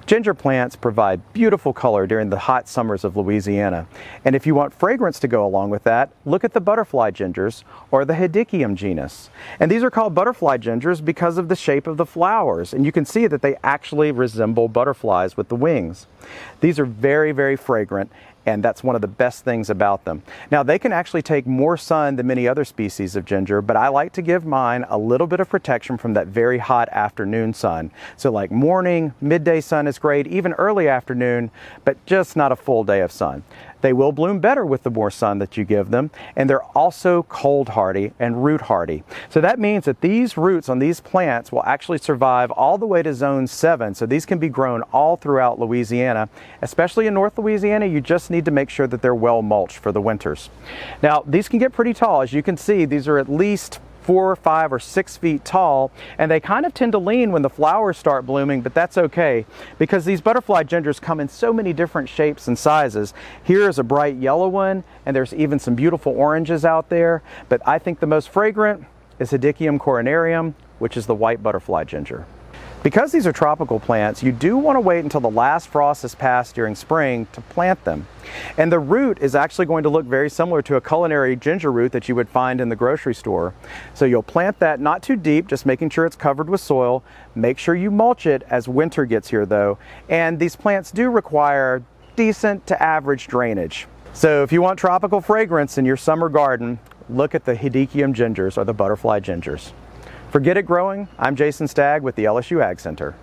Ginger plants provide beautiful color during the hot summers of Louisiana. And if you want fragrance to go along with that, look at the butterfly gingers or the Hedychium genus. And these are called butterfly gingers because of the shape of the flowers. And you can see that they actually resemble butterflies with the wings. These are very, very fragrant, and that's one of the best things about them. Now, they can actually take more sun than many other species of ginger, but I like to give mine a little bit of protection from that very hot afternoon sun. So like morning, midday sun is great, even early afternoon, but just not a full day of sun. They will bloom better with the more sun that you give them, and they're also cold hardy and root hardy. So that means that these roots on these plants will actually survive all the way to zone 7. So these can be grown all throughout Louisiana, especially in North Louisiana. You just need to make sure that they're well mulched for the winters. Now, these can get pretty tall. As you can see, these are at least 4, 5, or 6 feet tall, and they kind of tend to lean when the flowers start blooming, but that's okay because these butterfly gingers come in so many different shapes and sizes. Here is a bright yellow one, and there's even some beautiful oranges out there, but I think the most fragrant is Hedychium coronarium, which is the white butterfly ginger. Because these are tropical plants, you do want to wait until the last frost has passed during spring to plant them. And the root is actually going to look very similar to a culinary ginger root that you would find in the grocery store. So you'll plant that not too deep, just making sure it's covered with soil. Make sure you mulch it as winter gets here though. And these plants do require decent to average drainage. So if you want tropical fragrance in your summer garden, look at the Hedychium gingers or the butterfly gingers. For Get It Growing, I'm Jason Stagg with the LSU AgCenter.